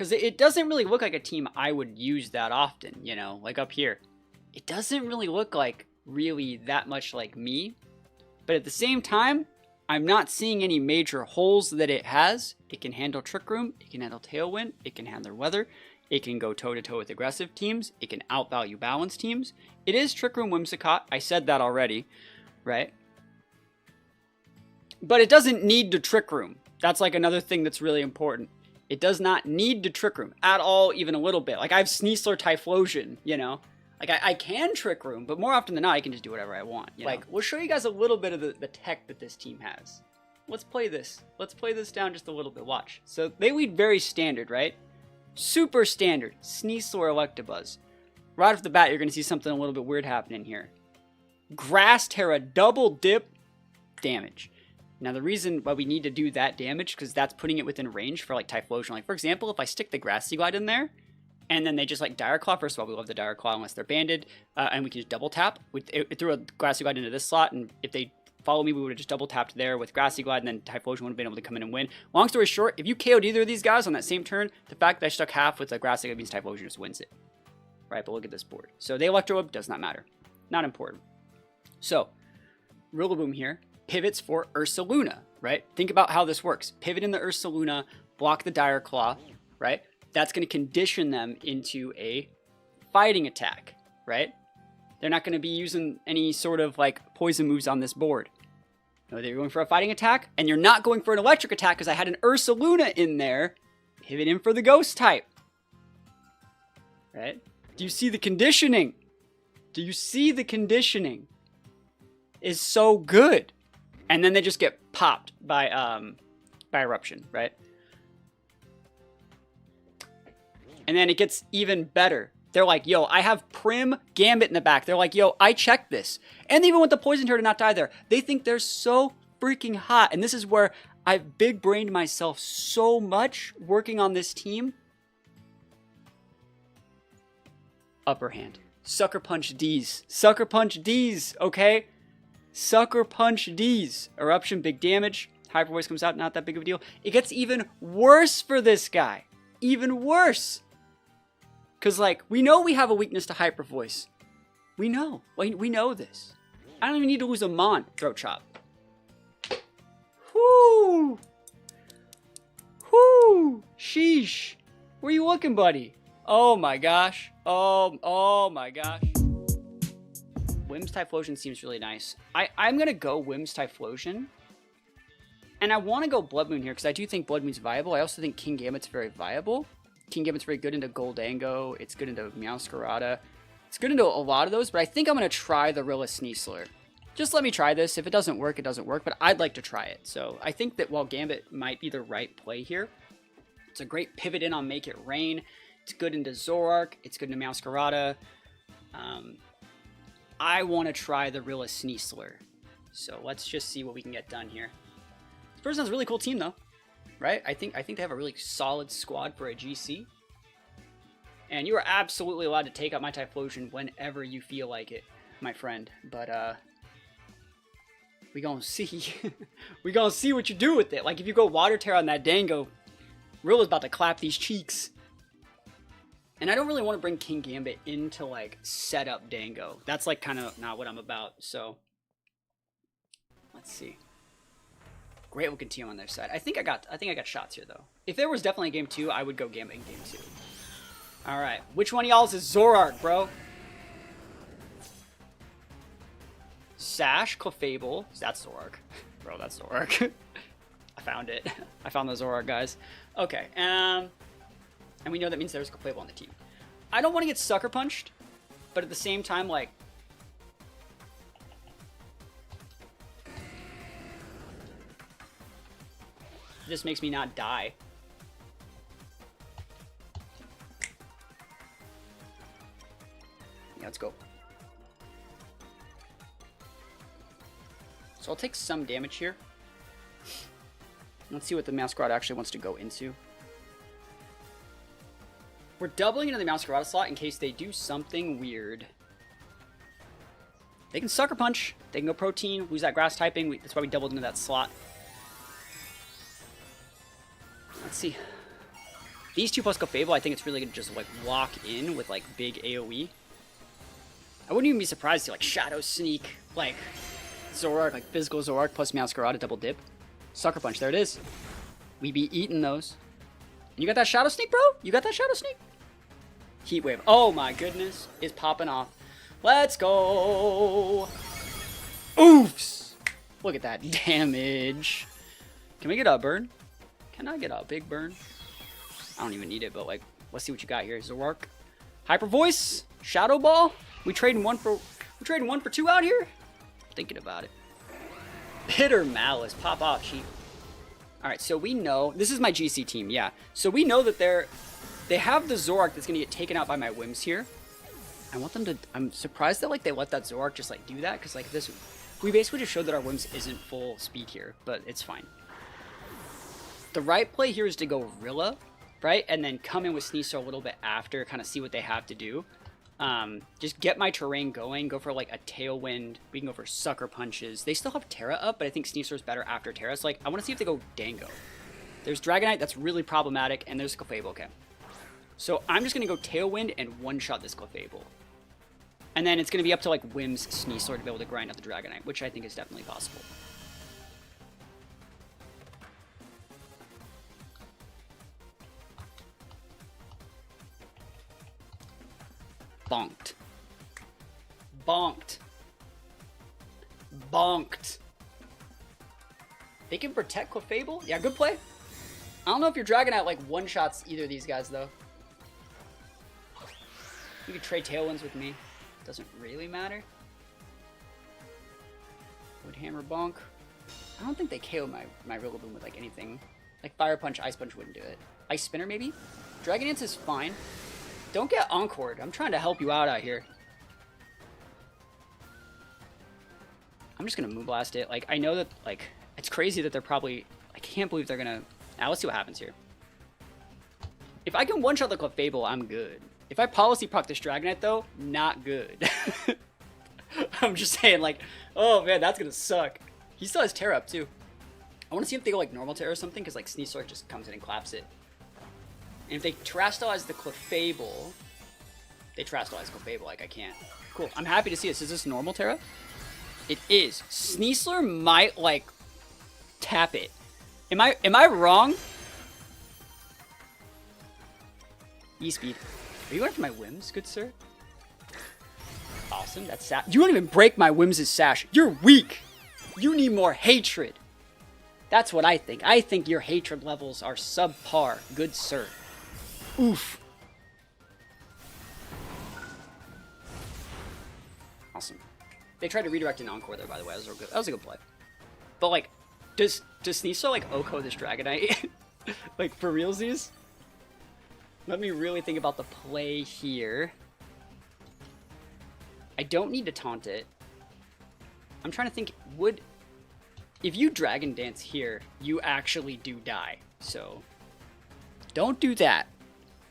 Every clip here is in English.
Because it doesn't really look like a team I would use that often, you know, like up here. It doesn't really look like really that much like me. But at the same time, I'm not seeing any major holes that it has. It can handle Trick Room, it can handle Tailwind, it can handle Weather, it can go toe-to-toe with aggressive teams, it can outvalue balanced teams. It is Trick Room Whimsicott, I said that already, right? But it doesn't need to Trick Room. That's like another thing that's really important. It does not need to Trick Room at all, even a little bit. Like I have Sneasler Typhlosion, you know? Like I can Trick Room, but more often than not, I can just do whatever I want. Like, we'll show you guys a little bit of the tech that this team has. Let's play this. Let's play this down just a little bit. Watch. So they lead very standard, right? Super standard. Sneasler Electabuzz. Right off the bat, you're going to see something a little bit weird happening here. Grass Terra double dip damage. Now, the reason why we need to do that damage, because that's putting it within range for like Typhlosion. Like, for example, if I stick the Grassy Glide in there, and then they just like Dire Claw. First of all, we love the Dire Claw unless they're banded. And we can just double tap. It threw a Grassy Glide into this slot, and if they follow me, we would have just double tapped there with Grassy Glide, and then Typhlosion would have been able to come in and win. Long story short, if you KO'd either of these guys on that same turn, the fact that I stuck half with the Grassy Glide means Typhlosion just wins it. Right, but look at this board. So the Electro Whip does not matter. Not important. So, Rillaboom here pivots for Ursaluna, right? Think about how this works. Pivot in the Ursaluna, block the Dire Claw, right? That's going to condition them into a fighting attack, right? They're not going to be using any sort of like poison moves on this board. No, they're going for a fighting attack, and you're not going for an electric attack because I had an Ursaluna in there. Pivot in for the ghost type. Right? Do you see the conditioning? Do you see the conditioning? Is so good. And then they just get popped by Eruption, right? And then it gets even better. They're like, yo, I have Prim Gambit in the back. They're like, yo, I checked this. And even with the Poison Turret to not die there, they think they're so freaking hot. And this is where I've big brained myself so much working on this team. Upper hand. Sucker Punch D's. Sucker Punch D's, okay? Sucker Punch D's. Eruption, big damage. Hyper Voice comes out, not that big of a deal. It gets even worse for this guy. Even worse. Because, like, we know we have a weakness to Hyper Voice. We know. We know this. I don't even need to lose a Mon. Throat Chop. Whoo! Whoo! Sheesh. Where you looking, buddy? Oh my gosh. Oh my gosh. Whims Typhlosion seems really nice. I'm going to go Whims Typhlosion. And I want to go Blood Moon here because I do think Blood Moon's viable. I also think King Gambit's very viable. King Gambit's very good into Goldango. It's good into Meowscarada. It's good into a lot of those, but I think I'm going to try the Rilla Sneasler. Just let me try this. If it doesn't work, it doesn't work, but I'd like to try it. So I think that while Gambit might be the right play here, it's a great pivot in on Make It Rain. It's good into Zoroark. It's good into Meowscarada. I want to try the Rilla Sneasler. So let's just see what we can get done here. This person has a really cool team, though. Right? I think they have a really solid squad for a GC. And you are absolutely allowed to take out my Typhlosion whenever you feel like it, my friend. But, we gonna see. We gonna see what you do with it. Like, if you go Water Terror on that Dango, Rilla's about to clap these cheeks. And I don't really want to bring King Gambit into, like, set up Dango. That's, like, kind of not what I'm about, so. Let's see. Great looking team on their side. I think I got shots here, though. If there was definitely a game 2, I would go Gambit in game 2. Alright. Which one of y'all's is Zoroark, bro? Sash, Clefable. That's Zoroark. Bro, that's Zoroark. I found it. I found the Zoroark, guys. Okay, and we know that means there's Clefable on the team. I don't want to get Sucker Punched, but at the same time, like, this makes me not die. Yeah, let's go. So I'll take some damage here. Let's see what the Meowscarada actually wants to go into. We're doubling into the Meowscarada slot in case they do something weird. They can Sucker Punch. They can go Protein, lose that Grass typing. That's why we doubled into that slot. Let's see. These 2 plus Clefable, I think it's really gonna just like lock in with like big AoE. I wouldn't even be surprised to see like Shadow Sneak, like Zoroark, like physical Zoroark plus Masquerade double dip. Sucker Punch, there it is. We be eating those. You got that Shadow Sneak, bro? You got that Shadow Sneak? Heat Wave. Oh my goodness. Is popping off. Let's go. Oofs. Look at that damage. Can we get a burn? Can I get a big burn? I don't even need it, but like, let's see what you got here. Zoroark. Hyper Voice. Shadow Ball. We trading one for 2 out here? Thinking about it. Bitter Malice. Pop off, cheap. Alright, so we know this is my GC team, yeah. So we know that they have the Zoroark that's gonna get taken out by my Whims here. I want them to. I'm surprised that like they let that Zoroark just like do that, because like this, we basically just showed that our Whims isn't full speed here, but it's fine. The right play here is to go Rilla, right, and then come in with Sneasler a little bit after, kind of see what they have to do. Just get my terrain going, go for like a Tailwind, we can go for Sucker Punches. They still have Terra up, but I think Sneasler's better after Terra, so like, I want to see if they go Dango. There's Dragonite, that's really problematic, and there's Clefable, okay. So I'm just going to go Tailwind and one-shot this Clefable. And then it's going to be up to like Whim's Sneasler to be able to grind out the Dragonite, which I think is definitely possible. Bonked. Bonked. Bonked. They can protect Clefable? Yeah, good play. I don't know if your Dragonite like one-shots either of these guys, though. You could trade Tailwinds with me. Doesn't really matter. Wood Hammer Bonk. I don't think they KO my Rillaboom with like anything. Like Fire Punch, Ice Punch wouldn't do it. Ice Spinner maybe? Dragon Dance is fine. Don't get Encored. I'm trying to help you out here. I'm just gonna Moonblast it. Like, I know that, like, it's crazy that they're probably... I can't believe they're gonna... Now, let's see what happens here. If I can one-shot the Clefable, I'm good. If I Policy Proc this Dragonite, though, not good. I'm just saying, like, oh, man, that's gonna suck. He still has Terra up, too. I want to see if they go, like, normal Terra or something, because, like, Sneasler just comes in and claps it. And if they Terastallize the Clefable... They Terastallize Clefable, like, I can't. Cool. I'm happy to see this. Is this normal Terra? It is. Sneasler might, like, tap it. Am I wrong? E-Speed. Are you going for my Whims, good sir? Awesome. That's sash. You won't even break my Whims' sash. You're weak. You need more hatred. That's what I think. I think your hatred levels are subpar, good sir. Oof. Awesome. They tried to redirect an Encore there, by the way. That was a good play. But, like, does Sneasler, like, Oko this Dragonite? Like, for realsies? Let me really think about the play here. I don't need to taunt it. I'm trying to think, if you Dragon Dance here, you actually do die. So, don't do that.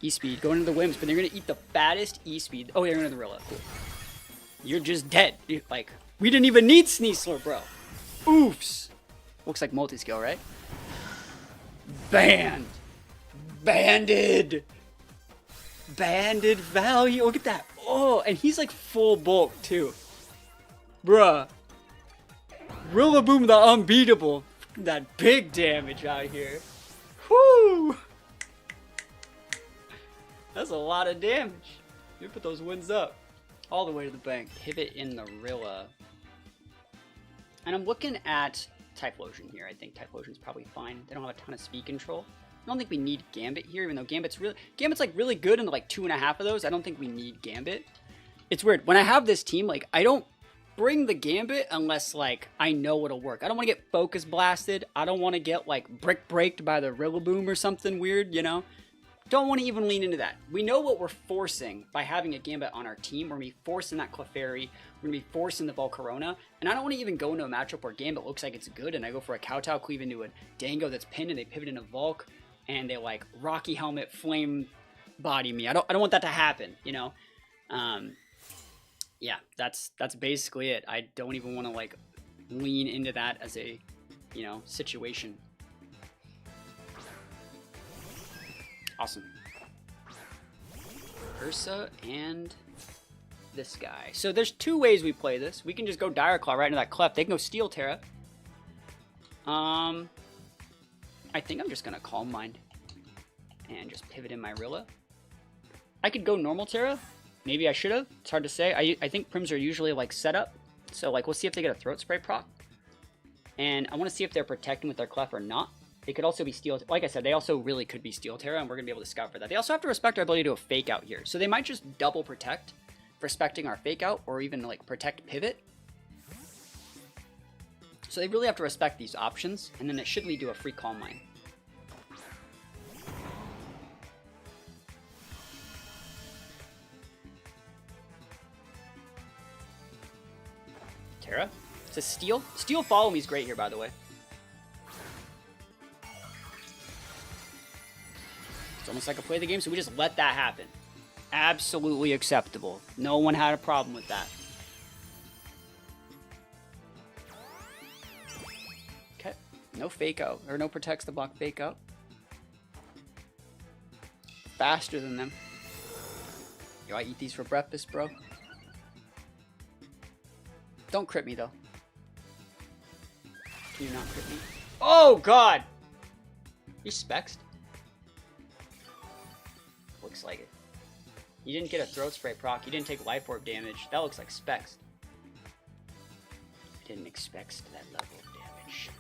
E-Speed, going into the Whims, but they're going to eat the fattest E-Speed. Oh, they're going to the Rilla. Cool. You're just dead. Like, we didn't even need Sneasler, bro. Oofs. Looks like multi-skill, right? Banned. Banded. Banded value. Look at that. Oh, and he's like full bulk, too. Bruh. Rillaboom the unbeatable. That big damage out here. Whoo! That's a lot of damage. You put those wins up. All the way to the bank. Pivot in the Rilla. And I'm looking at Typhlosion here. I think Typhlosion's probably fine. They don't have a ton of speed control. I don't think we need Gambit here, even though Gambit's like really good in like 2.5 of those. I don't think we need Gambit. It's weird. When I have this team, like, I don't bring the Gambit unless, like, I know it'll work. I don't want to get Focus Blasted. I don't want to get, like, Brick Breaked by the Rillaboom or something weird, you know? Don't want to even lean into that. We know what we're forcing by having a Gambit on our team. We're going to be forcing that Clefairy. We're going to be forcing the Volcarona. And I don't want to even go into a matchup where Gambit looks like it's good and I go for a Kowtow, cleave into a Dango that's pinned and they pivot into Volk and they like Rocky Helmet flame body me. I don't want that to happen, you know? Yeah, that's basically it. I don't even want to like lean into that as a, you know, situation. Awesome. Ursa and this guy. So there's two ways we play this. We can just go Dire Claw right into that cleft. They can go Steel Terra. I think I'm just gonna Calm Mind and just pivot in my Rilla. I could go normal Terra. Maybe I should have. It's hard to say. I think Prims are usually like set up. So like we'll see if they get a Throat Spray proc. And I want to see if they're protecting with their clef or not. They could also be Steel. Like I said, they also really could be Steel Terra, and we're gonna be able to scout for that. They also have to respect our ability to do a Fake Out here. So they might just double protect, respecting our Fake Out, or even like protect pivot. So they really have to respect these options, and then it should lead to a free Calm Mind. Terra? It's a Steel. Steel Follow Me is great here, by the way. It's almost like a play the game, so we just let that happen. Absolutely acceptable. No one had a problem with that. Okay. No Fake Out, or no protects the block Fake Out. Faster than them. Yo, I eat these for breakfast, bro. Don't crit me, though. Can you not crit me? Oh, God! He's Spexed. Looks like it. You didn't get a Throat Spray proc. You didn't take Life Orb damage. That looks like Spexed. I didn't expect that level of damage.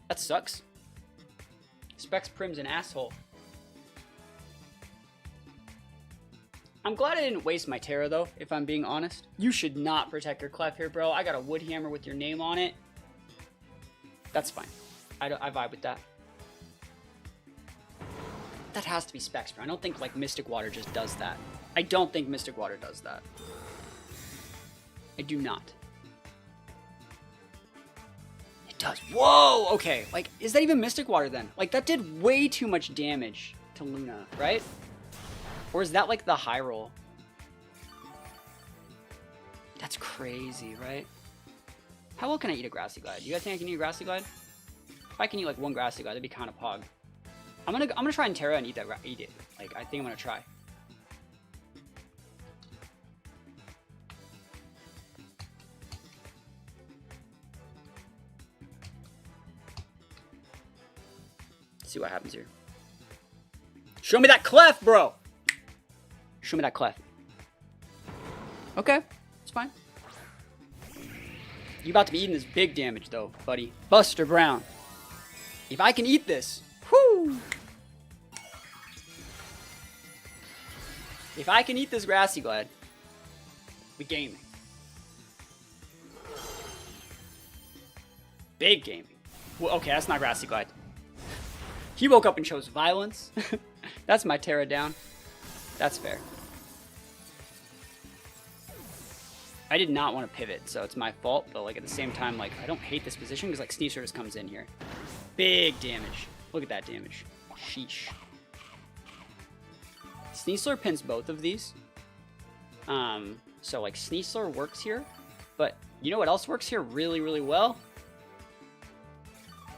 That sucks. Specs Prim's an asshole. I'm glad I didn't waste my Terra, though, if I'm being honest. You should not protect your Clef here, bro. I got a Wood Hammer with your name on it. That's fine. I vibe with that. That has to be Specs, bro. I don't think, like, Mystic Water just does that. I don't think Mystic Water does that. I do not. It does. Whoa! Okay, like, is that even Mystic Water, then? Like, that did way too much damage to Luna, right? Or is that like the high roll? That's crazy, right? How well can I eat a Grassy Glide? Do you guys think I can eat a Grassy Glide? If I can eat like one Grassy Glide, that'd be kind of pog. I'm gonna try and Terra and eat it. Like, I think I'm gonna try. Let's see what happens here. Show me that Clef, bro! Show me that Clef. Okay, it's fine. You about to be eating this big damage, though, buddy. Buster Brown. If I can eat this, whoo! If I can eat this Grassy Glide, we gaming. Big gaming. Well, okay, that's not Grassy Glide. He woke up and chose violence. That's my Terra down. That's fair. I did not want to pivot, so it's my fault, but like at the same time, like I don't hate this position because like Sneasler just comes in here. Big damage. Look at that damage. Sheesh. Sneasler pins both of these. So like Sneasler works here, but you know what else works here really, really well?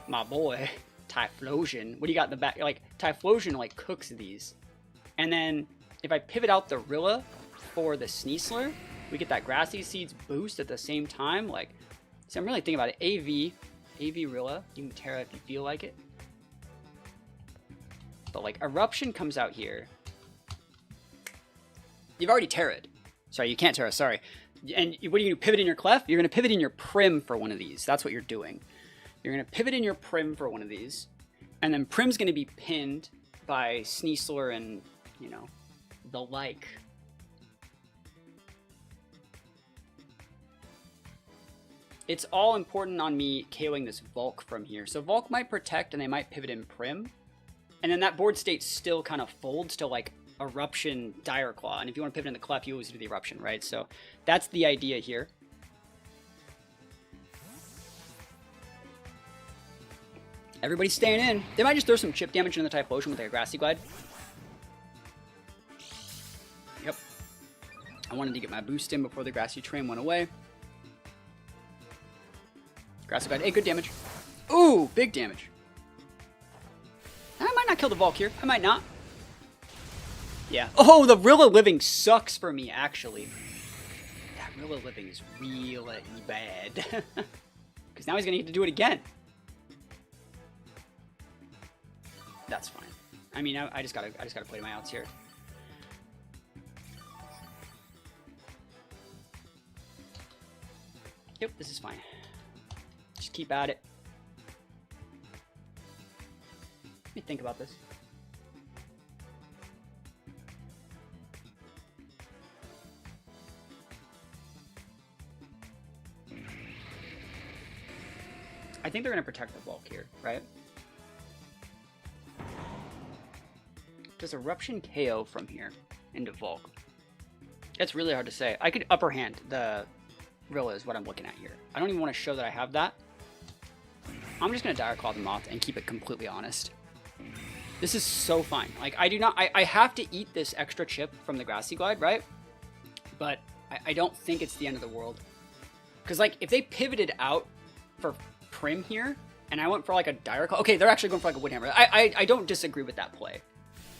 My boy, Typhlosion. What do you got in the back? Like Typhlosion like cooks these. And then if I pivot out the Rilla for the Sneasler, we get that Grassy Seeds boost at the same time. Like, so I'm really thinking about it. AV Rilla. You can Terra if you feel like it. But like Eruption comes out here. You've already Terra'd. Sorry, you can't Terra, sorry. And what are you gonna pivot in your Clef? You're gonna pivot in your Prim for one of these. That's what you're doing. You're gonna pivot in your Prim for one of these. And then Prim's gonna be pinned by Sneasler and, you know, the like. It's all important on me KOing this Volk from here. So Volk might protect and they might pivot in Prim. And then that board state still kind of folds to like Eruption Dire Claw. And if you want to pivot in the Clef, you always do the Eruption, right? So that's the idea here. Everybody's staying in. They might just throw some chip damage into the Typhlosion with their Grassy Glide. Yep. I wanted to get my boost in before the Grassy Train went away. Grassy Glide. Hey, good damage. Ooh, big damage. I might not kill the Volk here. I might not. Yeah. Oh, the Rilla living sucks for me, actually. That Rilla living is really bad. Because now he's going to get to do it again. That's fine. I mean, I just gotta play my outs here. Yep, this is fine. Just keep at it. Let me think about this. I think they're going to protect the Volk here, right? Does Eruption KO from here into Volk? It's really hard to say. I could upper hand the Rilla is what I'm looking at here. I don't even want to show that I have that. I'm just going to Dire Claw the Moth and keep it completely honest. This is so fine. Like, I have to eat this extra chip from the Grassy Glide, right? But I don't think it's the end of the world. Because, like, if they pivoted out for Prim here, and I went for, like, a Dire Claw... Okay, they're actually going for, like, a Woodhammer. I don't disagree with that play.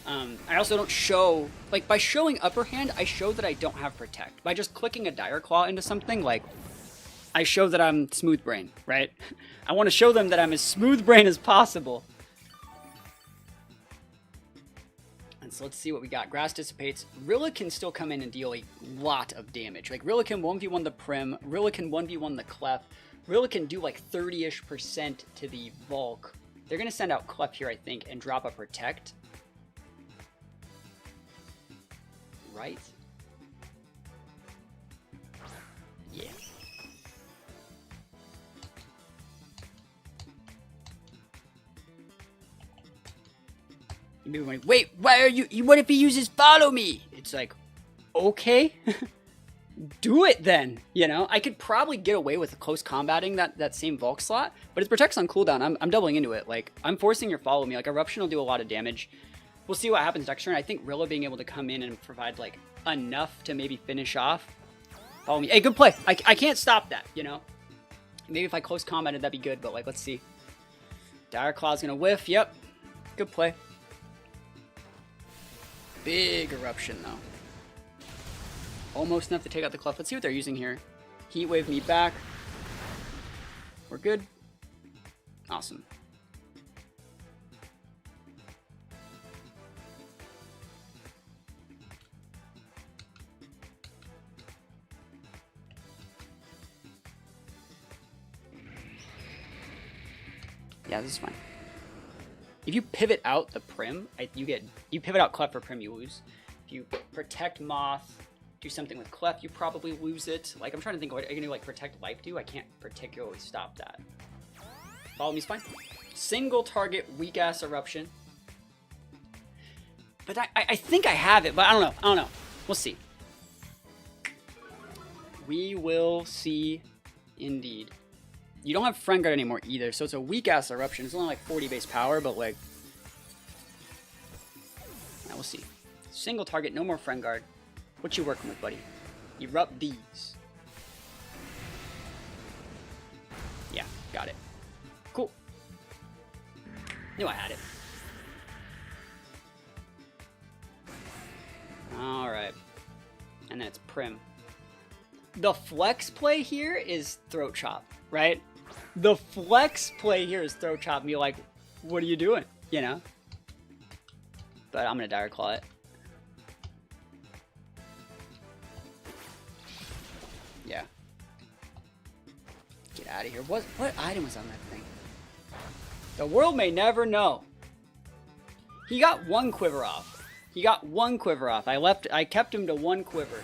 I also don't show... Like, by showing upper hand, I show that I don't have Protect. By just clicking a Dire Claw into something, like, I show that I'm smooth brain, right? I want to show them that I'm as smooth brain as possible. And so let's see what we got. Grass dissipates. Rilla can still come in and deal a lot of damage. Like, Rilla can 1v1 the Prim. Rilla can 1v1 the Clef. Rilla can do like 30-ish% to the Volk. They're going to send out Clef here, I think, and drop a Protect. Right? Yeah. You may be like, wait, why are you, what if he uses follow me? It's like, okay. Do it then, you know? I could probably get away with close combating that same Volk slot, but it protects on cooldown. I'm doubling into it. Like, I'm forcing your follow me. Like, Eruption will do a lot of damage. We'll see what happens next turn. I think Rilla being able to come in and provide, like, enough to maybe finish off. Follow me. Hey, good play. I can't stop that, you know? Maybe if I close combated, that'd be good, but, like, let's see. Dire Claw's gonna whiff. Yep. Good play. Big Eruption, though. Almost enough to take out the Clef. Let's see what they're using here. Heat Wave me back. We're good. Awesome. Yeah, this is fine. If you pivot out the Prim, you pivot out Clef for Prim, you lose. If you protect Moth, do something with Clef, you probably lose it. Like, I'm trying to think, what are you gonna do, like, protect life do? I can't particularly stop that. Follow me's fine. Single target, weak-ass Eruption. But I think I have it, but I don't know. We'll see. We will see, indeed. You don't have Friend Guard anymore either, so it's a weak-ass Eruption. It's only like 40 base power, but like... Now we'll see. Single target, no more Friend Guard. What you working with, buddy? Erupt these. Yeah, got it. Cool. Knew I had it. Alright. And then it's Prim. The flex play here is Throat Chop, right? The flex play here is Throat Chop. And you're like, what are you doing? You know? But I'm going to Dire Claw it. Yeah. Get out of here. What item was on that thing? The world may never know. He got one quiver off. I kept him to one quiver.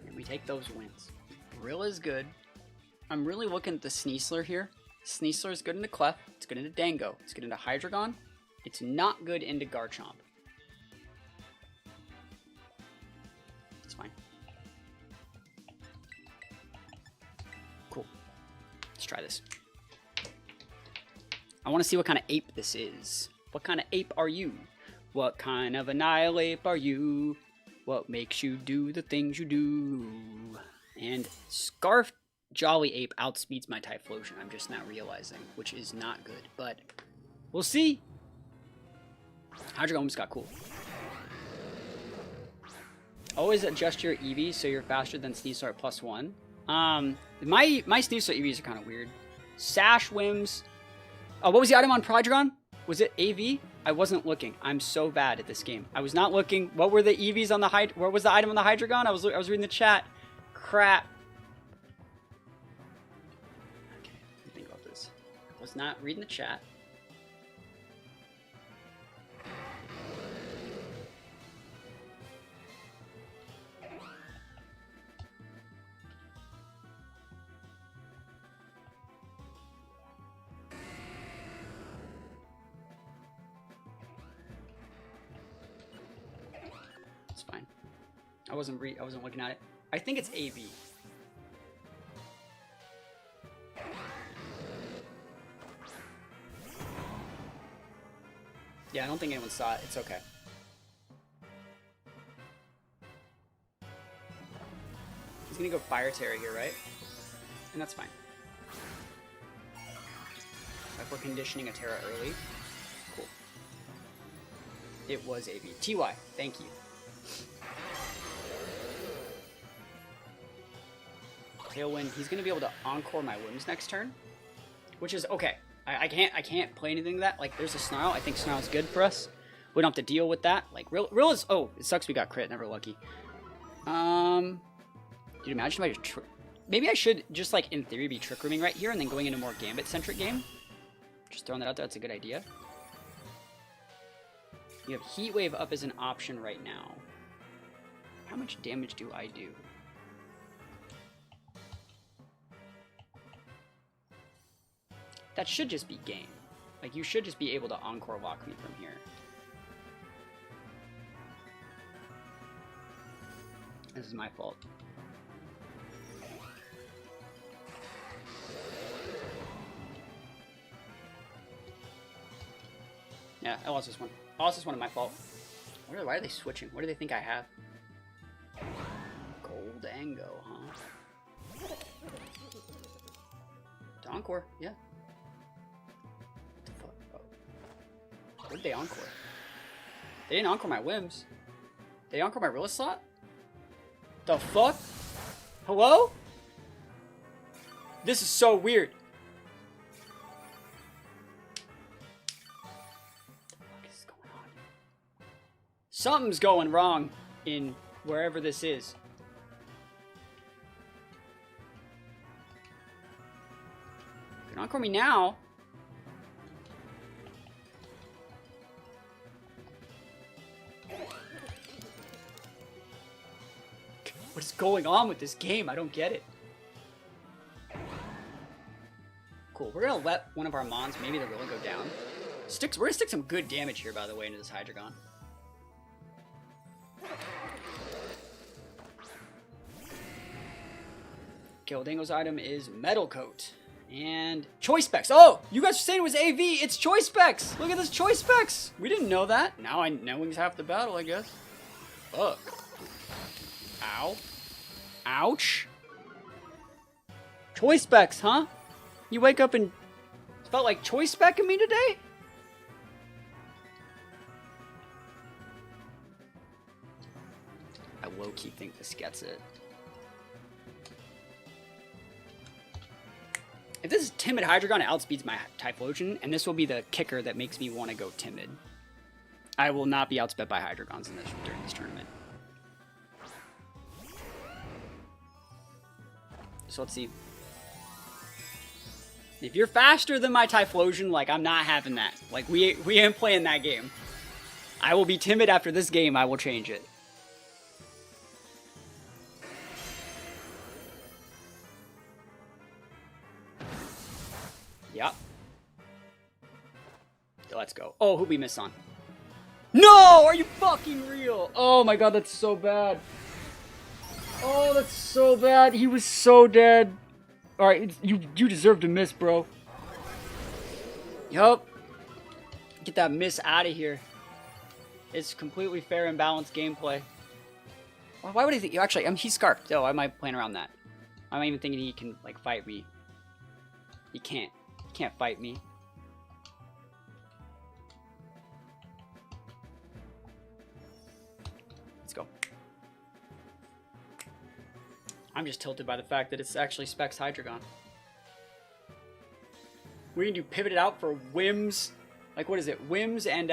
And we take those wins. Rilla's good. I'm really looking at the Sneasler here. Sneasler is good into Clef. It's good into Dango. It's good into Hydreigon. It's not good into Garchomp. It's fine. Cool. Let's try this. I want to see what kind of ape this is. What kind of ape are you? What kind of Annihilape are you? What makes you do the things you do? And Scarf Jolly Ape outspeeds my Typhlosion. I'm just not realizing, which is not good. But we'll see. Hydreigon almost got cool. Always adjust your EV so you're faster than Sneasler at +1. My Sneasler EVs are kind of weird. Sash Whims. Oh, what was the item on Hydreigon? Was it AV? I wasn't looking. I'm so bad at this game. I was not looking. What were the EVs on the what was the item on the Hydreigon? I was reading the chat. Crap. Okay, let me think about this. I was not reading the chat. Fine. I wasn't looking at it. I think it's AV. Yeah, I don't think anyone saw it. It's okay. He's gonna go Fire Terror here, right? And that's fine. Like we're conditioning a Terra early. Cool. It was AV. TY, thank you. Tailwind. He's gonna be able to Encore my Whims next turn, which is okay. I can't play anything to that. Like there's a Snarl. I think Snarl's good for us. We don't have to deal with that. Like real is. Oh, it sucks we got crit. Never lucky. Dude, imagine if I just maybe I should just like in theory be Trick Rooming right here and then going into a more Gambit centric game. Just throwing that out there. That's a good idea. You have Heat Wave up as an option right now. How much damage do I do? That should just be game. Like, you should just be able to Encore lock me from here. This is my fault. Yeah, I lost this one. I lost this one, my fault. Why are they switching? What do they think I have? Gold Ango, huh? To Encore, yeah. What did they Encore? They didn't Encore my Whims. They Encore my Real Slot? The fuck? Hello? This is so weird. What the fuck is going on? Something's going wrong in wherever this is. You can Encore me now. What is going on with this game? I don't get it. Cool. We're gonna let one of our Mons, maybe the Rilla, go down. We're gonna stick some good damage here, by the way, into this Hydreigon. Gildango's item is Metal Coat. And Choice Specs. Oh, you guys were saying it was AV. It's Choice Specs. Look at this Choice Specs. We didn't know that. Now knowing's half the battle, I guess. Fuck. Ow. Ouch. Choice Specs, huh? You wake up and felt like Choice Specking me today? I low-key think this gets it. If this is Timid Hydreigon, it outspeeds my Typhlosion, and this will be the kicker that makes me want to go Timid. I will not be outsped by Hydreigons during this tournament. So let's see. If you're faster than my Typhlosion, like, I'm not having that. Like, we ain't playing that game. I will be timid after this game. I will change it. Yep. Let's go. Oh, who'd we miss on? No! Are you fucking real? Oh my god, that's so bad. Oh, that's so bad. He was so dead. Alright, you deserve to miss, bro. Yup. Get that miss out of here. It's completely fair and balanced gameplay. Why would he think? Actually, he's scarfed. Oh, I might plan around that. I'm even thinking he can like fight me. He can't. He can't fight me. Let's go. I'm just tilted by the fact that it's actually Specs Hydreigon. We can do pivot it out for Whims. Like, what is it? Whims and,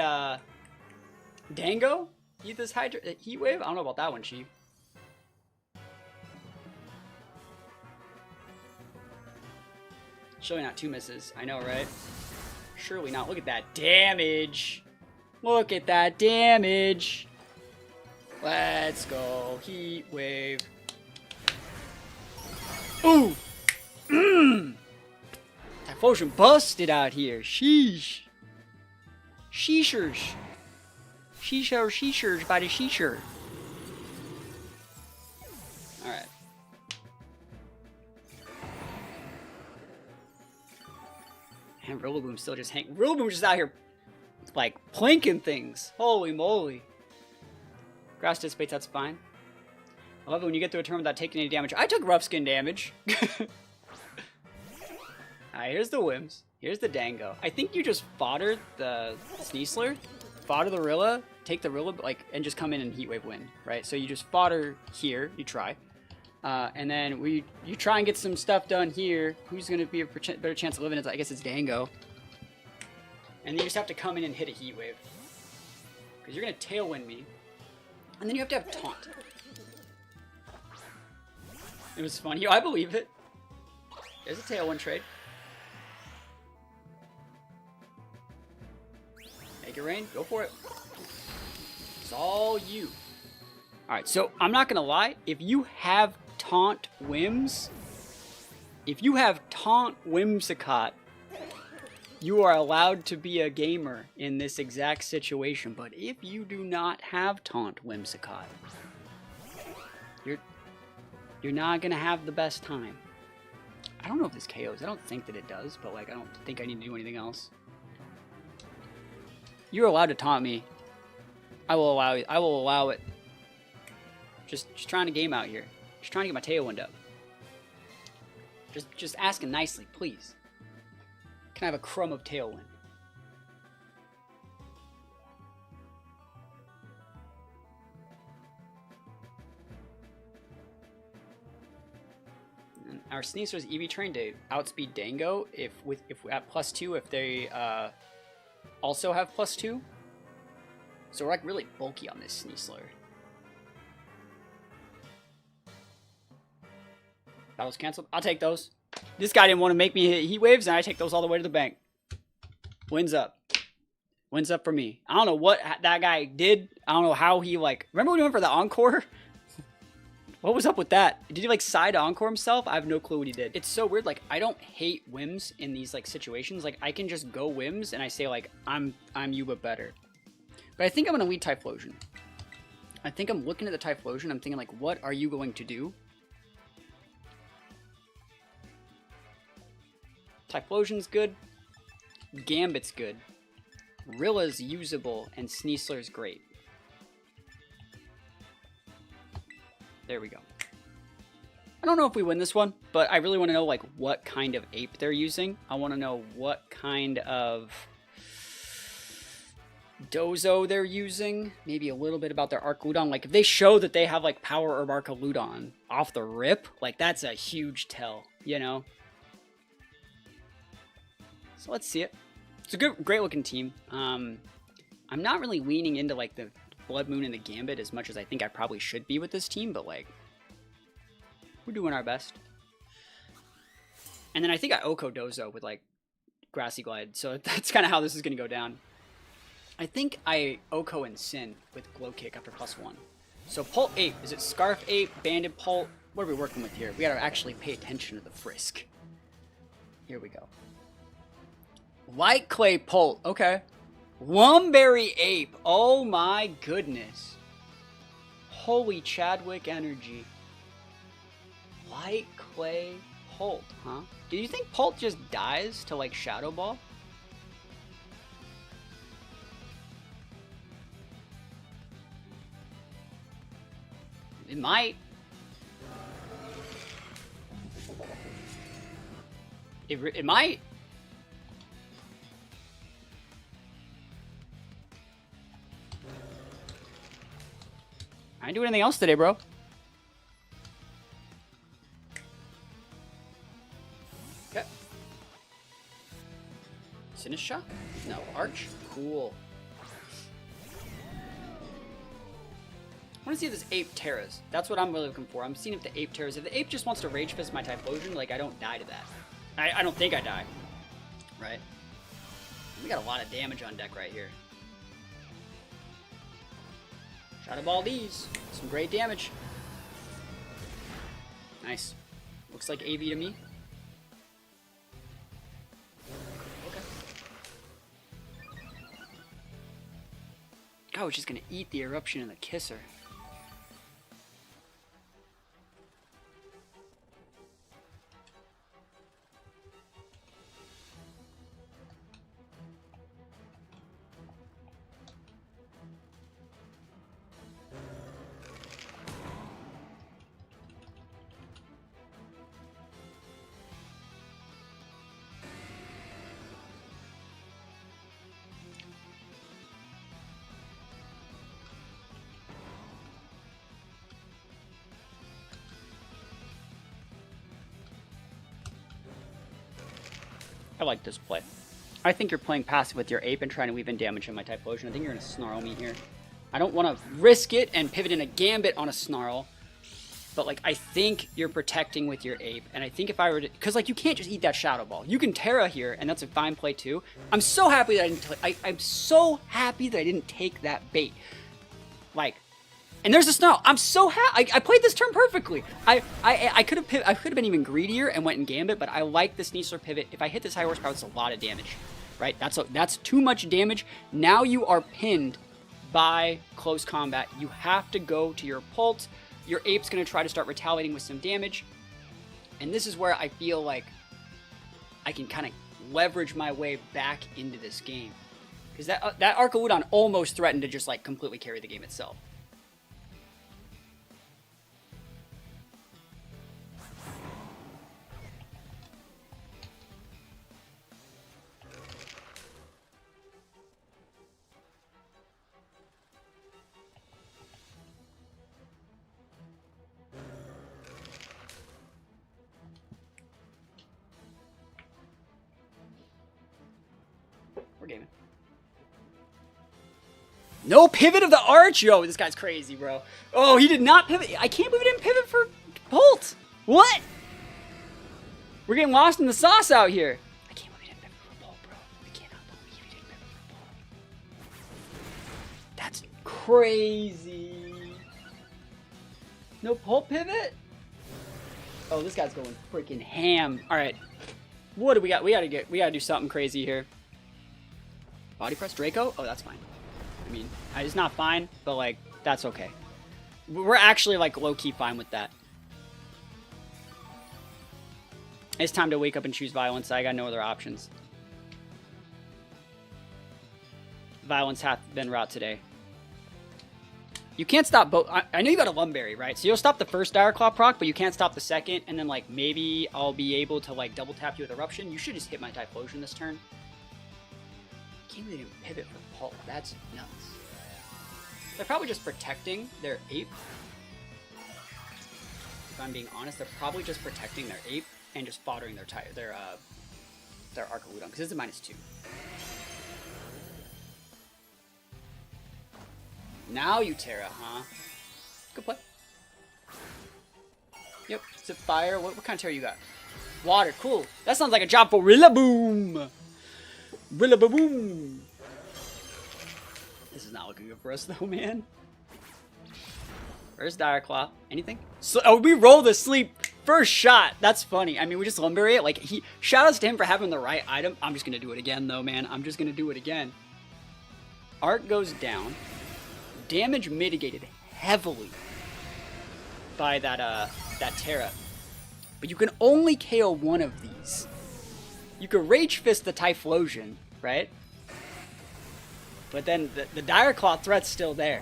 Dango? Heat this Heat Wave? I don't know about that one, Chief. Surely not 2 misses. I know, right? Surely not. Look at that damage. Look at that damage. Let's go. Heat Wave. Ooh! Mmm! Typhlosion busted out here. Sheesh. Sheeshers. Sheeshers by the sheesher. Alright. And Rillaboom's still just hanging. Rillaboom's just out here, like, planking things. Holy moly. Grass dissipates, that's fine. I love it when you get through a turn without taking any damage. I took rough skin damage. Alright, here's the Whims. Here's the Dango. I think you just fodder the Sneasler, fodder the Rilla, take the Rilla, like, and just come in and Heat Wave win, right? So you just fodder here, you try. And then you try and get some stuff done here. Who's going to be a better chance of living it? I guess it's Dango. And then you just have to come in and hit a Heat Wave. Because you're going to Tailwind me. And then you have to have Taunt. It was funny. I believe it. There's a Tailwind trade. Make it rain. Go for it. It's all you. Alright, so I'm not going to lie. If you have Taunt Whims, if you have Taunt Whimsicott, you are allowed to be a gamer in this exact situation. But if you do not have Taunt Whimsicott, you're not going to have the best time. I don't know if this KOs. I don't think that it does, but like I don't think I need to do anything else. You're allowed to taunt me. I will allow it. I will allow it. Just trying to game out here. Just trying to get my Tailwind up. Just asking nicely, please. Can I have a crumb of Tailwind? And our Sneaser's EV trained to outspeed Dango if at +2 if they also have +2. So we're like really bulky on this Sneasler. Battles canceled. I'll take those. This guy didn't want to make me hit Heat Waves, and I take those all the way to the bank. Wins up. Wins up for me. I don't know what that guy did. I don't know how he, like... Remember when he went for the Encore? What was up with that? Did he, like, side Encore himself? I have no clue what he did. It's so weird. Like, I don't hate Whims in these, like, situations. Like, I can just go Whims, and I say, like, I'm you, but better. But I think I'm going to lead Typhlosion. I think I'm looking at the Typhlosion. I'm thinking, like, what are you going to do? Typhlosion's good. Gambit's good. Rilla's usable, and Sneasler's great. There we go. I don't know if we win this one, but I really want to know like what kind of ape they're using. I want to know what kind of Dozo they're using. Maybe a little bit about their Arcaludon. Like if they show that they have like Power Herb Arcaludon off the rip, like that's a huge tell, you know? So let's see it. It's a great looking team. I'm not really leaning into like the Blood Moon and the Gambit as much as I think I probably should be with this team, but like we're doing our best. And then I think I Oko Dozo with like Grassy Glide, so that's kind of how this is going to go down. I think I Oko and Sin with Glow Kick after +1. So Pult Ape, is it Scarf Ape, Banded Pult? What are we working with here? We gotta actually pay attention to the frisk. Here we go. Light Clay Pult, okay. Lumberry Ape, oh my goodness. Holy Chadwick energy. Light Clay Pult, huh? Do you think Pult just dies to like Shadow Ball? It might. It might. I didn't do anything else today, bro. Okay. Sinistra? No. Arch? Cool. I want to see if this ape terras. That's what I'm really looking for. I'm seeing if the ape terras. If the ape just wants to Rage Fist my Typhlosion, like, I don't die to that. I don't think I die. Right? We got a lot of damage on deck right here. Shadow Ball these. Some great damage. Nice. Looks like AV to me. Okay. Oh, it's just gonna eat the Eruption and the Kisser. I like this play. I think you're playing passive with your ape and trying to weave in damage in my Typhlosion. I think you're going to snarl me here. I don't want to risk it and pivot in a Gambit on a snarl. But, like, I think you're protecting with your ape. And I think if I were to... Because, like, you can't just eat that Shadow Ball. You can Terra here, and that's a fine play, too. I'm so happy that I didn't... I'm so happy that I didn't take that bait. Like... And there's a snarl. I'm so happy. I played this turn perfectly. I could have been even greedier and went in Gambit, but I like the Sneasler pivot. If I hit this high horsepower, it's a lot of damage, right? That's too much damage. Now you are pinned by close combat. You have to go to your Pult. Your ape's going to try to start retaliating with some damage, and this is where I feel like I can kind of leverage my way back into this game, because that Arcaludon almost threatened to just like completely carry the game itself. We're gaming. No pivot of the Arch? Yo, this guy's crazy, bro. Oh, he did not pivot. I can't believe he didn't pivot for Bolt. What? We're getting lost in the sauce out here. I can't believe he didn't pivot for Bolt, bro. I cannot believe he didn't pivot for Bolt. That's crazy. No Bolt pivot? Oh, this guy's going freaking ham. All right. What do we got? We gotta do something crazy here. Body press Draco? Oh, that's fine. I mean, it's not fine, but like, that's okay. We're actually like low-key fine with that. It's time to wake up and choose violence. I got no other options. Violence hath been wrought today. You can't stop both. I know you got a Lumberry, right? So you'll stop the first Dire Claw proc, but you can't stop the second, and then like maybe I'll be able to like double tap you with Eruption. You should just hit my Typhlosion this turn. I can't believe they didn't pivot for Pult. That's nuts. They're probably just protecting their ape. If I'm being honest, they're probably just protecting their ape and just foddering their Arcaludon, because it's a -2. Now you Terra, huh? Good play. Yep, Zip Fire. What kind of Terra you got? Water, cool. That sounds like a job for Rillaboom. Rillaboom. This is not looking good for us though, man. Where's Dire Claw? Anything? So, oh, we roll the sleep first shot. That's funny. I mean, we just Lumberry it. Like, shout outs to him for having the right item. I'm just gonna do it again though, man. I'm just gonna do it again. Art goes down. Damage mitigated heavily by that Terra. But you can only KO one of these. You could Rage Fist the Typhlosion, right? But then the Dire Claw threat's still there.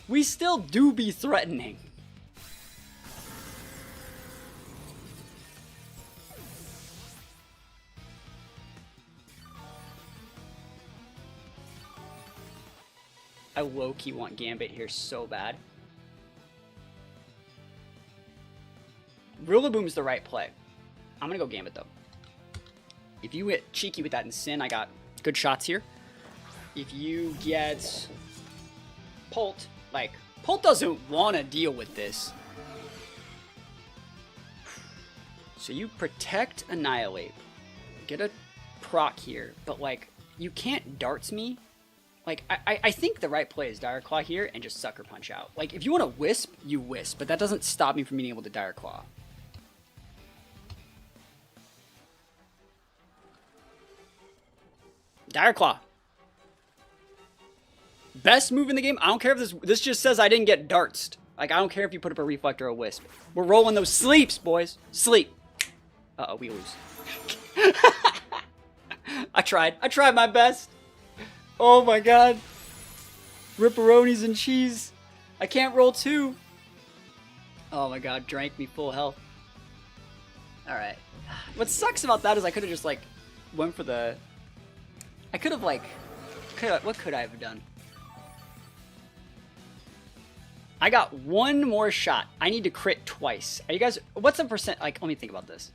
We still do be threatening. I low-key want Gambit here so bad. Rillaboom's the right play. I'm gonna go Gambit though. If you get cheeky with that Incin, I got good shots here. If you get Pult, like, Pult doesn't want to deal with this. So you protect Annihilate. Get a proc here, but like, you can't darts me. Like, I think the right play is Dire Claw here and just Sucker Punch out. Like, if you want to Wisp, you Wisp, but that doesn't stop me from being able to Dire Claw. Dire Claw. Best move in the game. I don't care if this just says I didn't get dartsed. Like, I don't care if you put up a Reflect or a Wisp. We're rolling those sleeps, boys. Sleep. Uh-oh, we lose. I tried my best. Oh my god. Ripperonis and cheese. I can't roll 2. Oh my god, drank me full health. Alright. What sucks about that is I could have just, like, went for the... I could have, like... What could I have done? I got one more shot. I need to crit twice. Are you guys... What's the percent... Like, let me think about this.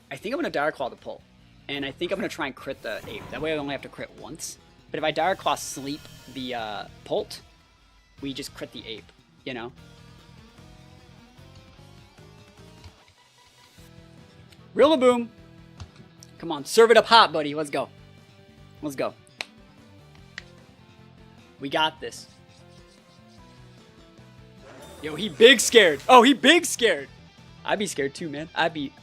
I think I'm going to Dire Claw the Pult. And I think I'm going to try and crit the Ape. That way I only have to crit once. But if I Dire Claw Sleep the Pult, we just crit the Ape, you know? Rillaboom! Come on, serve it up hot, buddy. Let's go. Let's go. We got this. Yo, he big scared. Oh, he big scared. I'd be scared too, man. I'd be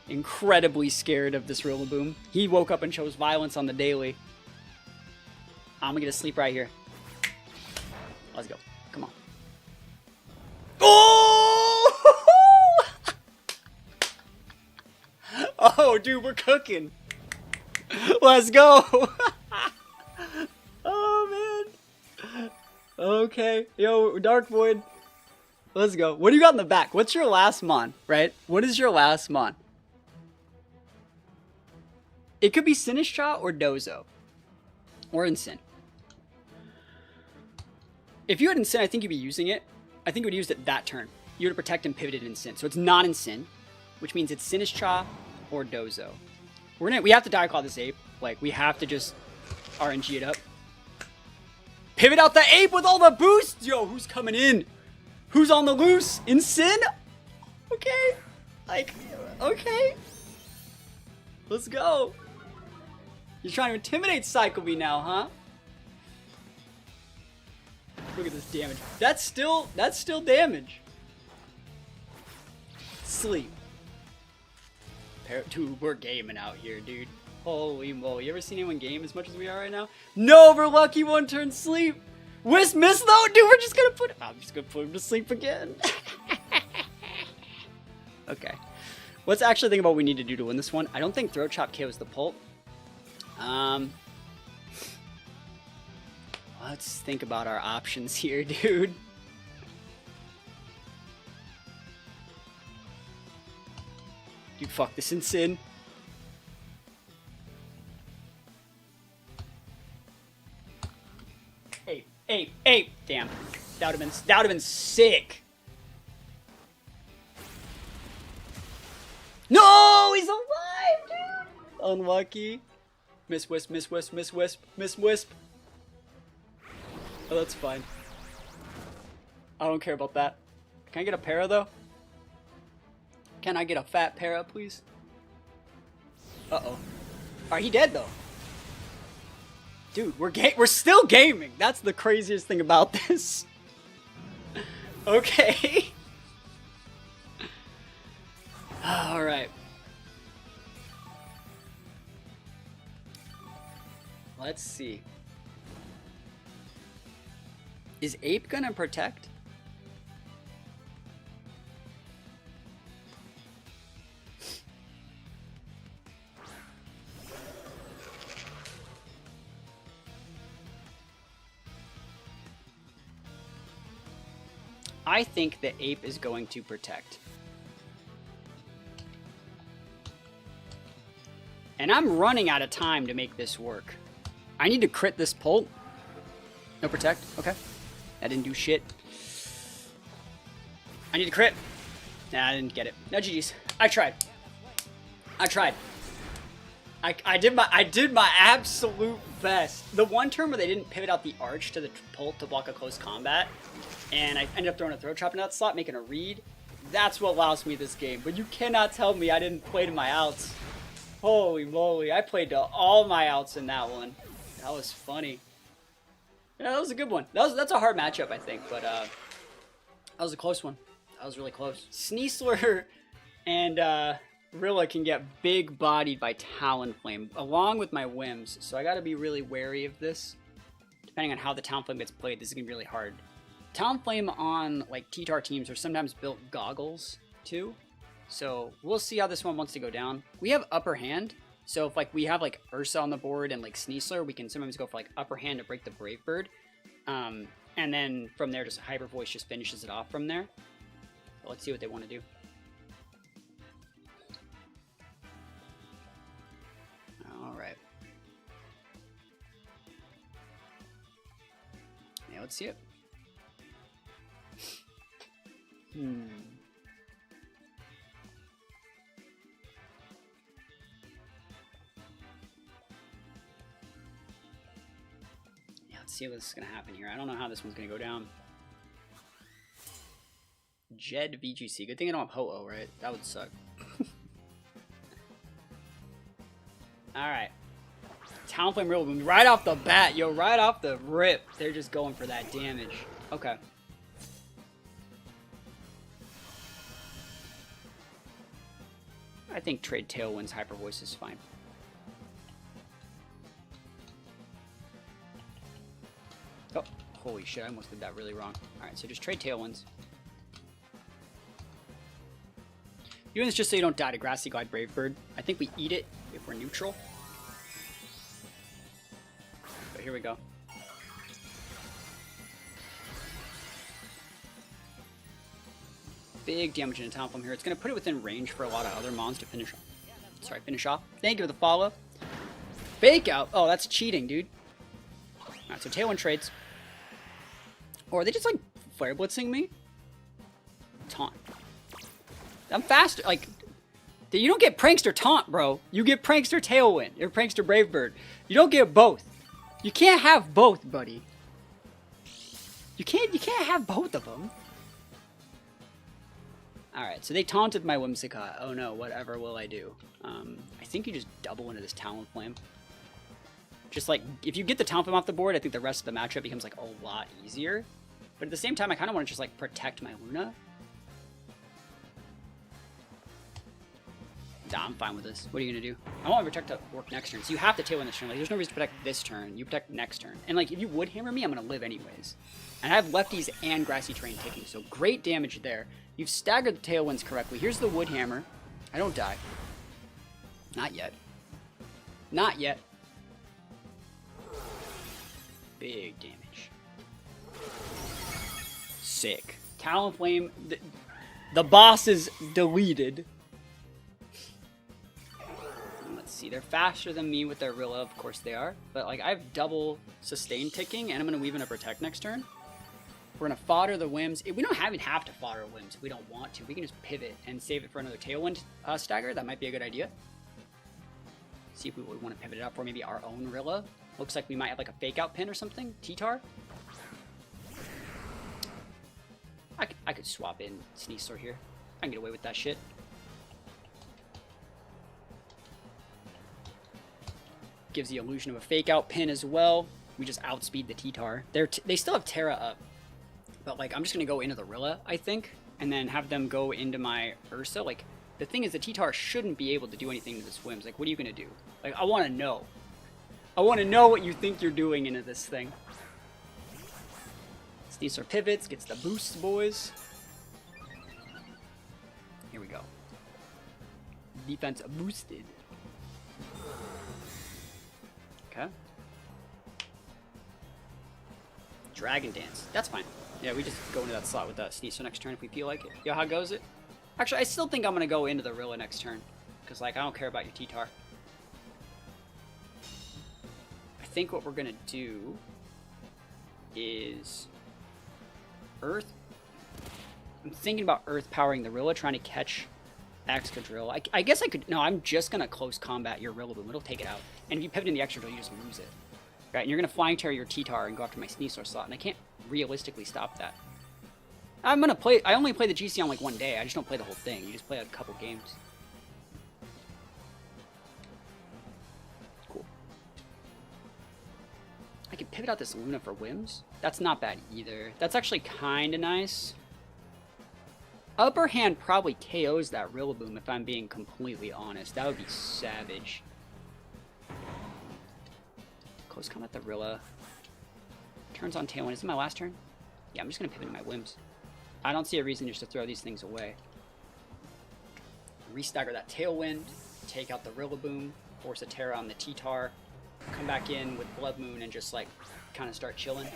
incredibly scared of this Rillaboom. He woke up and chose violence on the daily. I'm gonna get a sleep right here. Let's go. Come on. Oh! Oh, dude, we're cooking. Let's go. Oh, man. Okay. Yo, Dark Void. Let's go. What do you got in the back? What's your last mon, right? What is your last mon? It could be Sinistcha or Dozo. Or Incin. If you had Incin, I think you'd be using it. I think you would use it that turn. You would have protect and pivoted Incin. So it's not Incin, which means it's Sinistcha or Dozo. We have to Dire Claw this Ape. Like, we have to just RNG it up. Pivot out the Ape with all the boosts! Yo, who's coming in? Who's on the loose? Incin? Okay. Like, okay. Let's go. You're trying to intimidate Cycle Bee now, huh? Look at this damage. That's still damage. Sleep. Dude, we're gaming out here, dude. Holy moly. You ever seen anyone game as much as we are right now? No, we're lucky one turn sleep. Wisp miss though? Dude, we're just gonna put him. I'm just gonna put him to sleep again. Okay. Let's actually think about what we need to do to win this one. I don't think Throat Chop KOs the Pult. Let's think about our options here, dude. Dude, fuck this Incin. Ape. Damn. That would have been sick. No, he's alive, dude. Unlucky. Miss Wisp. Oh, that's fine. I don't care about that. Can I get a para, though? Can I get a fat para, please? Uh-oh. Alright, he dead, though. Dude, we're still gaming. That's the craziest thing about this. Okay. Alright. Let's see. Is Ape gonna protect? I think the Ape is going to protect. And I'm running out of time to make this work. I need to crit this Pult. No protect. Okay. That didn't do shit. I need a crit. Nah, I didn't get it. No GG's. I tried. I did my absolute best. The one turn where they didn't pivot out the arch to the pult to block a close combat, and I ended up throwing a throw trap in that slot, making a read. That's what lost me this game. But you cannot tell me I didn't play to my outs. Holy moly, I played to all my outs in that one. That was funny. Yeah, that was a good one. That's a hard matchup, I think, but that was a close one. That was really close. Sneasler and Rilla can get big bodied by Talonflame, along with my whims, so I gotta be really wary of this. Depending on how the Talonflame gets played, this is gonna be really hard. Talonflame on like T-Tar teams are sometimes built goggles too, so we'll see how this one wants to go down. We have upper hand, so if like we have like Ursa on the board and like Sneasler, we can sometimes go for like upper hand to break the Brave Bird, and then from there just Hyper Voice just finishes it off from there. So let's see what they want to do. Alright. Yeah, let's see it. Yeah, let's see what's gonna happen here. I don't know how this one's gonna go down. Jed VGC. Good thing I don't have Ho-Oh, right? That would suck. Alright. Talonflame Rillaboom Boom. Right off the bat, yo, right off the rip. They're just going for that damage. Okay. I think trade Tailwind's Hyper Voice is fine. Oh, holy shit, I almost did that really wrong. Alright, so just trade Tailwinds. Doing this just so you don't die to Grassy Glide Brave Bird. I think we eat it if we're neutral. But here we go. Big damage in a Talonflame here. It's going to put it within range for a lot of other mons to finish off. Sorry, finish off. Thank you for the follow. Fake out. Oh, that's cheating, dude. Alright, so Tailwind trades. Or are they just like Flare Blitzing me? Taunt. I'm faster. Like, you don't get Prankster Taunt, bro. You get Prankster Tailwind or Prankster Brave Bird. You don't get both. You can't have both, buddy. You can't have both of them. Alright, so they taunted my Whimsicott. Oh no, whatever will I do? I think you just double into this Talonflame. Just like, if you get the Talonflame off the board, I think the rest of the matchup becomes like a lot easier. But at the same time, I kind of want to just like protect my Luna. Nah, I'm fine with this. What are you gonna do? I want my Protect to work next turn, so you have to Tailwind this turn. Like, there's no reason to protect this turn. You protect next turn. And like, if you would hammer me, I'm gonna live anyways. And I have lefties and Grassy Terrain ticking, so great damage there. You've staggered the Tailwinds correctly. Here's the Wood Hammer. I don't die. Not yet. Not yet. Big damage. Sick. Talonflame. The boss is deleted. Let's see. They're faster than me with their Rilla. Of course they are. But like, I have double sustain ticking, and I'm going to weave in a Protect next turn. We're going to fodder the Whims. We don't even have to fodder Whims if we don't want to. We can just pivot and save it for another Tailwind stagger. That might be a good idea. See if we want to pivot it up for maybe our own Rilla. Looks like we might have like a fake out pin or something. T-Tar. I could swap in Sneasler here. I can get away with that shit. Gives the illusion of a fake out pin as well. We just outspeed the T-Tar. They still have Terra up. But like, I'm just going to go into the Rilla, I think. And then have them go into my Ursa. Like, the thing is the T-Tar shouldn't be able to do anything to the Swims. Like, what are you going to do? Like, I want to know. I want to know what you think you're doing into this thing. Sneasler pivots, gets the boost, boys. Here we go. Defense boosted. Okay. Dragon Dance. That's fine. Yeah, we just go into that slot with that Sneasler next turn if we feel like it. Yo, how goes it? Actually, I still think I'm going to go into the Rilla next turn. Because, like, I don't care about your T-Tar. I think what we're going to do is Earth. I'm thinking about Earth powering the Rilla, trying to catch Excadrill. I guess I could... No, I'm just going to close combat your Rillaboom. It'll take it out. And if you pivot in the Excadrill, you just lose it. Right, and you're going to Flying Terror your T-Tar and go after my Sneasler slot, and I can't realistically stop that. I'm going to play... I only play the GC on like one day. I just don't play the whole thing. You just play a couple games. Cool. I could pivot out this Luna for Whims. That's not bad either. That's actually kind of nice. Upper hand probably KOs that Rillaboom if I'm being completely honest. That would be savage. Close combat the Rilla. Turns on Tailwind. Is it my last turn? Yeah, I'm just going to pivot in my Whims. I don't see a reason just to throw these things away. Restagger that Tailwind. Take out the Rillaboom. Force a Terra on the T-Tar. Come back in with Blood Moon and just like kind of start chilling.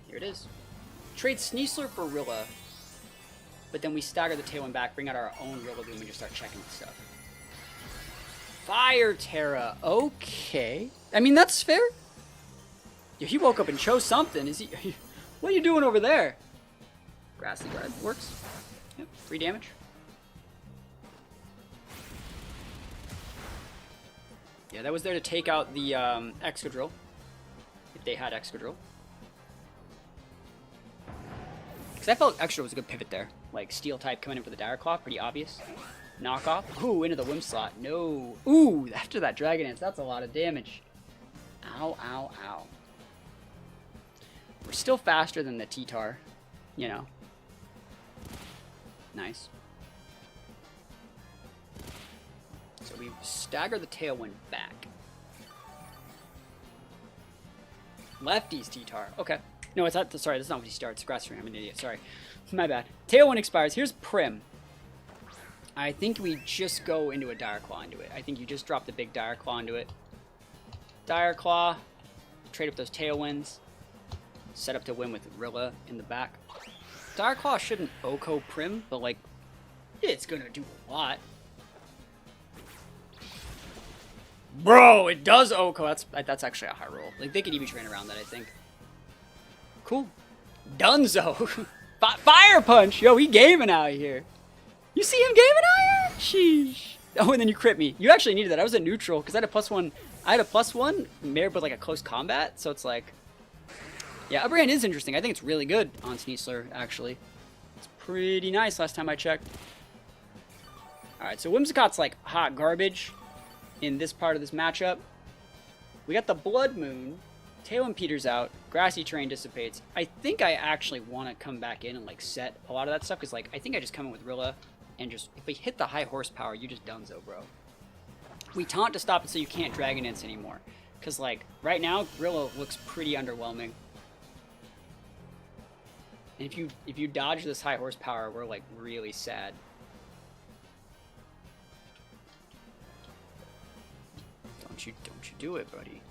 Here it is. Trade Sneasler for Rilla. But then we stagger the Tailwind back, bring out our own Rillaboom, and just start checking stuff. Fire Terra. Okay. I mean, that's fair. Yeah, he woke up and chose something. Is he... What are you doing over there? Grassy Guard. Works. Yep. Free damage. Yeah, that was there to take out the Excadrill. If they had Excadrill. Because I felt Excadrill was a good pivot there. Like, Steel type coming in for the Dire Claw, pretty obvious. Knockoff. Ooh, into the Whim slot. No. Ooh, after that Dragon Dance, that's a lot of damage. Ow, ow, ow. We're still faster than the T-Tar, you know. Nice. So we stagger the Tailwind back. Lefty's T-Tar. Okay. No, it's not. Sorry, that's not what he starts. Grass Ring. I'm an idiot. Sorry. My bad. Tailwind expires. Here's Prim. I think we just go into a Dire Claw into it. I think you just drop the big Dire Claw into it. Dire Claw. Trade up those Tailwinds. Set up to win with Rilla in the back. Dire Claw shouldn't Oko Prim, but like, it's gonna do a lot. Bro, it does Oko. That's actually a high roll. Like, they could even train around that, I think. Cool. Dunzo. Fire Punch. Yo, he gaming out here. You see him gaming out here? Sheesh. Oh, and then you crit me. You actually needed that. I was a neutral because I had a +1. I had a +1 married with like a close combat, so it's like, yeah, upper hand is interesting. I think it's really good on Sneasler, actually. It's pretty nice last time I checked. Alright, so Whimsicott's like hot garbage in this part of this matchup. We got the Blood Moon. Tailwind peters out. Grassy Terrain dissipates. I think I actually want to come back in and like set a lot of that stuff because like I think I just come in with Rilla and just, if we hit the high horsepower, you just donezo, bro. We taunt to stop it so you can't Dragon Dance anymore. Because like right now, Rilla looks pretty underwhelming. And if you dodge this high horsepower, we're like really sad. Don't you do it, buddy.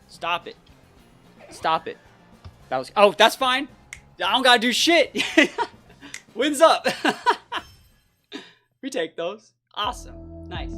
Stop it. Stop it. That was... Oh, that's fine. I don't gotta do shit. Wins up. We take those. Awesome. Nice.